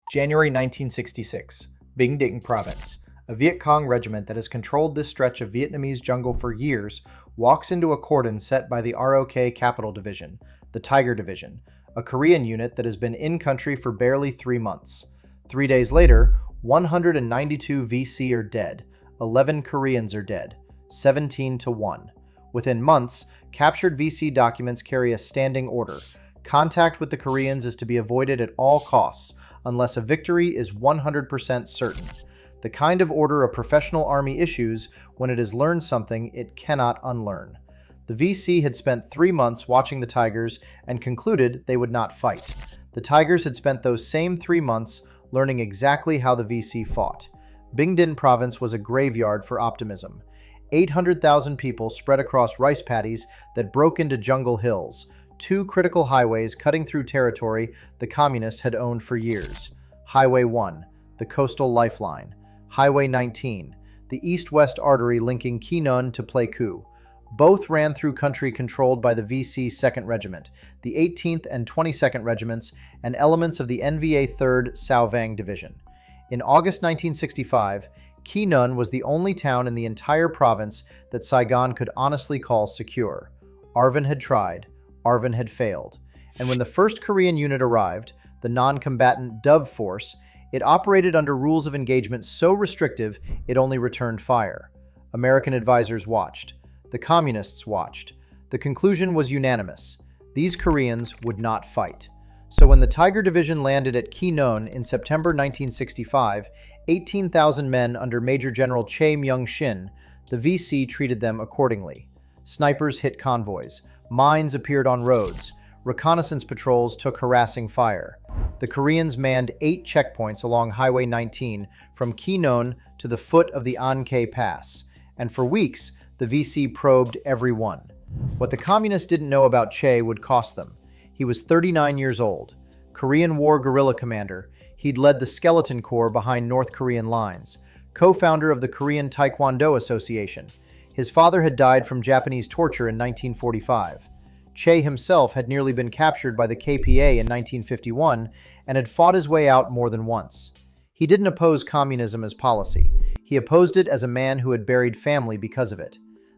January 1966, Binh Dinh Province. A Viet Cong regiment that has controlled this stretch of Vietnamese jungle for years walks into a cordon set by the ROK Capital Division, the Tiger Division, a Korean unit that has been in country for barely 3 months. 3 days later, 192 VC are dead, 11 Koreans are dead, 17 to 1. Within months, captured VC documents carry a standing order. Contact with the Koreans is to be avoided at all costs, unless a victory is 100% certain. The kind of order a professional army issues when it has learned something it cannot unlearn. The VC had spent 3 months watching the Tigers and concluded they would not fight. The Tigers had spent those same 3 months learning exactly how the VC fought. Binh Dinh Province was a graveyard for optimism. 800,000 people spread across rice paddies that broke into jungle hills, 2 critical highways cutting through territory the communists had owned for years. Highway 1, the coastal lifeline. Highway 19, the east-west artery linking Quy Nhon to Pleiku. Both ran through country controlled by the VC 2nd Regiment, the 18th and 22nd Regiments, and elements of the NVA 3rd Sao Vang Division. In August 1965, Quy Nhon was the only town in the entire province that Saigon could honestly call secure. ARVN had tried. ARVN had failed. And when the first Korean unit arrived, the non-combatant Dove Force, it operated under rules of engagement so restrictive it only returned fire. American advisors watched. The communists watched. The conclusion was unanimous. These Koreans would not fight. So when the Tiger Division landed at Quy Nhon in September 1965, 18,000 men under Major General Chae Myung-shin, the VC treated them accordingly. Snipers hit convoys. Mines appeared on roads. Reconnaissance patrols took harassing fire. The Koreans manned 8 checkpoints along Highway 19 from Quy Nhon to the foot of the An Khe Pass, and for weeks, the VC probed every one. What the communists didn't know about Chae would cost them. He was 39 years old. Korean War guerrilla commander, he'd led the Skeleton Corps behind North Korean lines. Co-founder of the Korean Taekwondo Association. His father had died from Japanese torture in 1945. Chae himself had nearly been captured by the KPA in 1951 and had fought his way out more than once. He didn't oppose communism as policy. He opposed it as a man who had buried family because of it.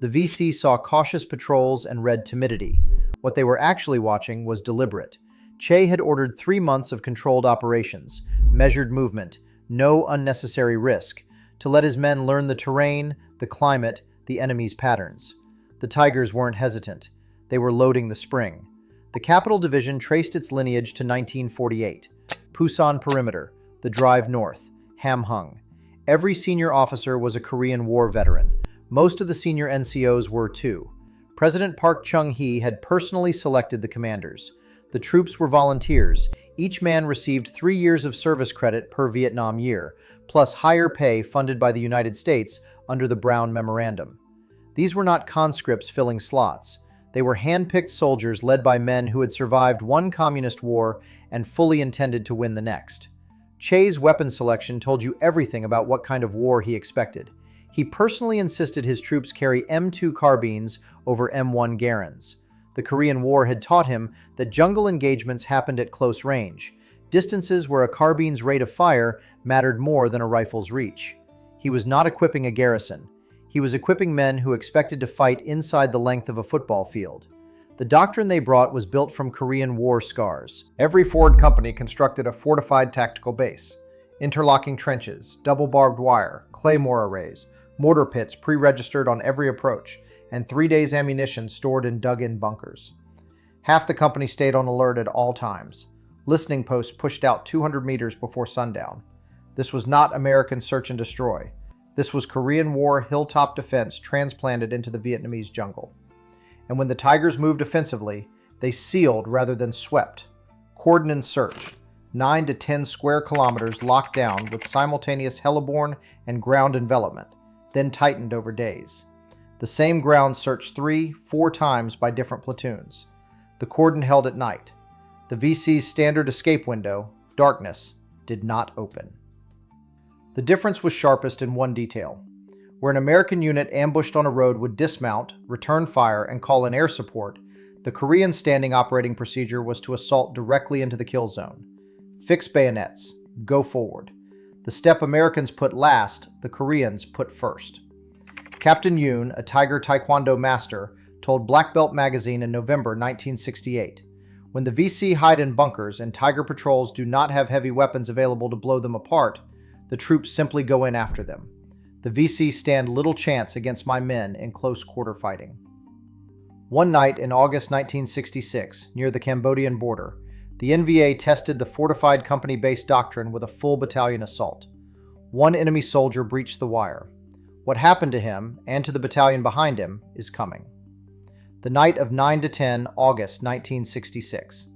The VC saw cautious patrols and read timidity. What they were actually watching was deliberate. Chae had ordered 3 months of controlled operations, measured movement, no unnecessary risk, to let his men learn the terrain, the climate, the enemy's patterns. The Tigers weren't hesitant. They were loading the spring. The Capital Division traced its lineage to 1948. Pusan Perimeter, the drive north, Ham Hung. Every senior officer was a Korean War veteran. Most of the senior NCOs were too. President Park Chung-hee had personally selected the commanders. The troops were volunteers. Each man received 3 years of service credit per Vietnam year, plus higher pay funded by the United States under the Brown Memorandum. These were not conscripts filling slots. They were hand-picked soldiers led by men who had survived one communist war and fully intended to win the next. Chae's weapon selection told you everything about what kind of war he expected. He personally insisted his troops carry M2 carbines over M1 Garens. The Korean War had taught him that jungle engagements happened at close range, distances where a carbine's rate of fire mattered more than a rifle's reach. He was not equipping a garrison. He was equipping men who expected to fight inside the length of a football field. The doctrine they brought was built from Korean War scars. Every Ford company constructed a fortified tactical base. Interlocking trenches, double barbed wire, claymore arrays, mortar pits pre-registered on every approach, and 3 days' ammunition stored in dug-in bunkers. Half the company stayed on alert at all times. Listening posts pushed out 200 meters before sundown. This was not American search and destroy. This was Korean War hilltop defense transplanted into the Vietnamese jungle. And when the Tigers moved offensively, they sealed rather than swept. Cordon and search, 9 to 10 square kilometers locked down with simultaneous heliborne and ground envelopment, then tightened over days. The same ground searched 3-4 times by different platoons. The cordon held at night. The VC's standard escape window, darkness, did not open. The difference was sharpest in one detail. Where an American unit ambushed on a road would dismount, return fire, and call in air support, the Korean standing operating procedure was to assault directly into the kill zone. Fix bayonets, go forward. The step Americans put last, the Koreans put first. Captain Yoon, a Tiger Taekwondo master, told Black Belt magazine in November 1968, "When the VC hide in bunkers and Tiger patrols do not have heavy weapons available to blow them apart, the troops simply go in after them. The VC stand little chance against my men in close quarter fighting." One night in August 1966, near the Cambodian border, the NVA tested the fortified company-based Doctrine with a full battalion assault. One enemy soldier breached the wire. What happened to him, and to the battalion behind him, is coming. The night of 9-10 August 1966,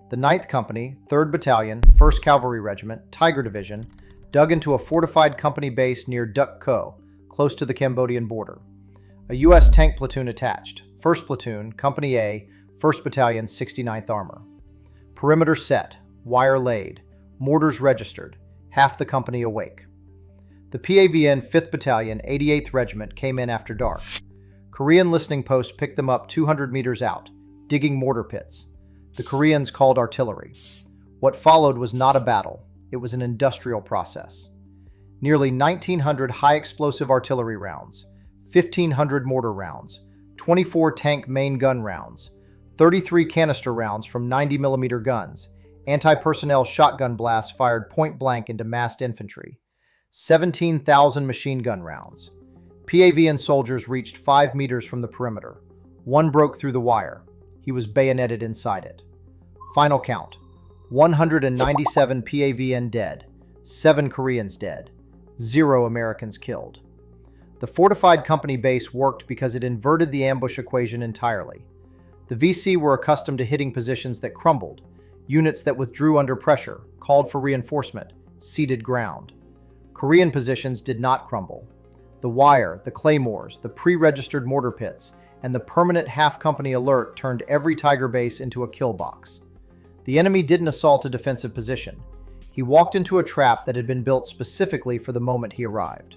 the 9th Company, 3rd Battalion, 1st Cavalry Regiment, Tiger Division, dug into a fortified company base near Duc Co, close to the Cambodian border. A U.S. tank platoon attached, 1st Platoon, Company A, 1st Battalion, 69th Armor. Perimeter set, wire laid, mortars registered, half the company awake. The PAVN 5th Battalion, 88th Regiment came in after dark. Korean listening posts picked them up 200 meters out, digging mortar pits. The Koreans called artillery. What followed was not a battle, it was an industrial process. Nearly 1,900 high-explosive artillery rounds, 1,500 mortar rounds, 24 tank main gun rounds, 33 canister rounds from 90mm guns, anti-personnel shotgun blasts fired point-blank into massed infantry, 17,000 machine gun rounds. PAVN soldiers reached 5 meters from the perimeter. One broke through the wire. He was bayoneted inside it. Final count: 197 PAVN dead, 7 Koreans dead, 0 Americans killed. The fortified company base worked because it inverted the ambush equation entirely. The VC were accustomed to hitting positions that crumbled, units that withdrew under pressure, called for reinforcement, ceded ground. Korean positions did not crumble. The wire, the claymores, the pre-registered mortar pits, and the permanent half-company alert turned every Tiger base into a kill box. The enemy didn't assault a defensive position. He walked into a trap that had been built specifically for the moment he arrived.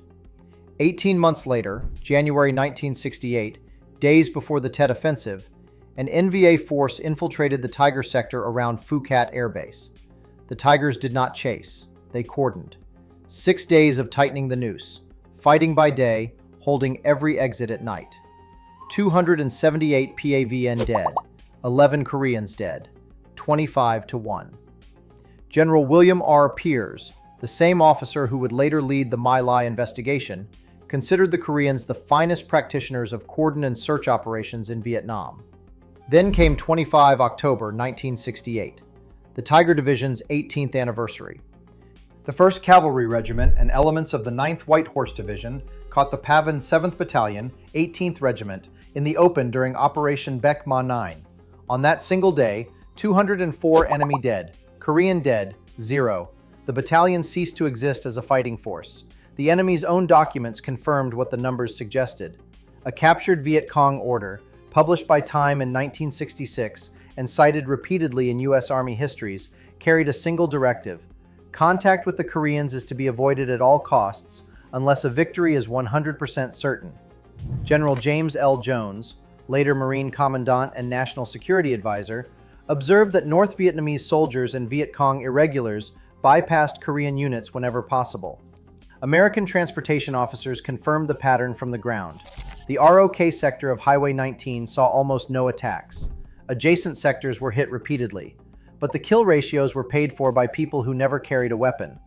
18 months later, January 1968, days before the Tet Offensive, an NVA force infiltrated the Tiger sector around Phu Cat Air Base. The Tigers did not chase. They cordoned. 6 days of tightening the noose, fighting by day, holding every exit at night. 278 PAVN dead, 11 Koreans dead, 25-1. General William R. Peers, the same officer who would later lead the My Lai investigation, considered the Koreans the finest practitioners of cordon and search operations in Vietnam. Then came 25 October 1968, the Tiger Division's 18th anniversary. The 1st Cavalry Regiment and elements of the 9th White Horse Division caught the PAVN 7th Battalion, 18th Regiment, in the open during Operation Baek Ma 9. On that single day, 204 enemy dead, Korean dead, 0. The battalion ceased to exist as a fighting force. The enemy's own documents confirmed what the numbers suggested. A captured Viet Cong order, published by Time in 1966 and cited repeatedly in U.S. Army histories, carried a single directive: contact with the Koreans is to be avoided at all costs unless a victory is 100% certain. General James L. Jones, later Marine Commandant and National Security Advisor, observed that North Vietnamese soldiers and Viet Cong irregulars bypassed Korean units whenever possible. American transportation officers confirmed the pattern from the ground. The ROK sector of Highway 19 saw almost no attacks. Adjacent sectors were hit repeatedly, but the kill ratios were paid for by people who never carried a weapon.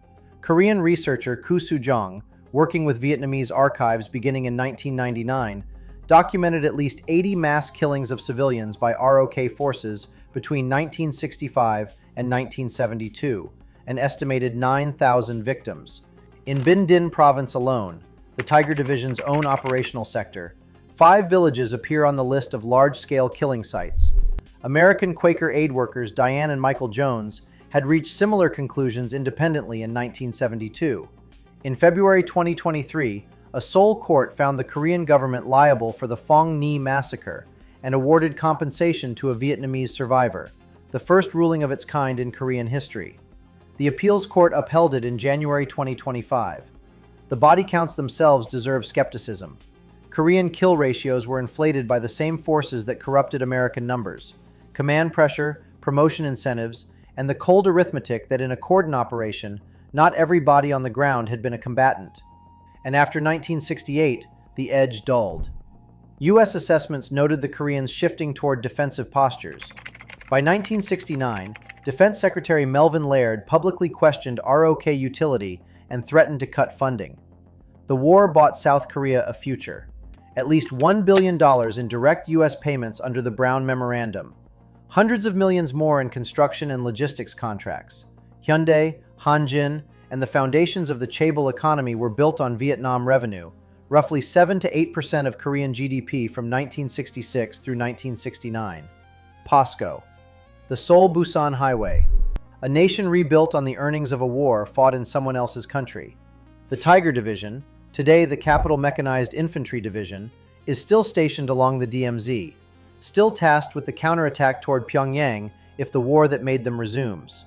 Korean researcher Koo Soo-jung, working with Vietnamese archives beginning in 1999, documented at least 80 mass killings of civilians by ROK forces between 1965 and 1972, an estimated 9,000 victims. In Binh Dinh Province alone, the Tiger Division's own operational sector, 5 villages appear on the list of large-scale killing sites. American Quaker aid workers Diane and Michael Jones had reached similar conclusions independently in 1972. In February 2023, a Seoul court found the Korean government liable for the Phong Nhi massacre and awarded compensation to a Vietnamese survivor, the first ruling of its kind in Korean history. The appeals court upheld it in January 2025. The body counts themselves deserve skepticism. Korean kill ratios were inflated by the same forces that corrupted American numbers: command pressure, promotion incentives, and the cold arithmetic that in a cordon operation, Not every body on the ground had been a combatant. And after 1968, the edge dulled. U.S. assessments noted the Koreans shifting toward defensive postures. By 1969, Defense Secretary Melvin Laird publicly questioned ROK utility and threatened to cut funding. The war bought South Korea a future. At least $1 billion in direct U.S. payments under the Brown Memorandum. Hundreds of millions more in construction and logistics contracts. Hyundai, Hanjin, and the foundations of the chaebol economy were built on Vietnam revenue, roughly 7 to 8% of Korean GDP from 1966 through 1969. POSCO. The Seoul Busan Highway. A nation rebuilt on the earnings of a war fought in someone else's country. The Tiger Division, today the Capital Mechanized Infantry Division, is still stationed along the DMZ, still tasked with the counterattack toward Pyongyang if the war that made them resumes.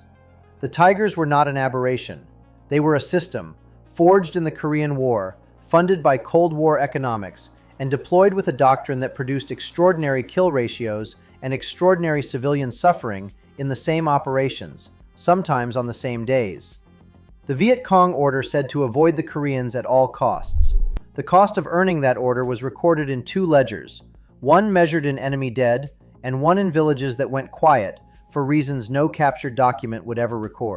The Tigers were not an aberration. They were a system, forged in the Korean War, funded by Cold War economics, and deployed with a doctrine that produced extraordinary kill ratios and extraordinary civilian suffering in the same operations, sometimes on the same days. The Viet Cong order said to avoid the Koreans at all costs. The cost of earning that order was recorded in two ledgers, one measured in enemy dead and one in villages that went quiet for reasons no captured document would ever record.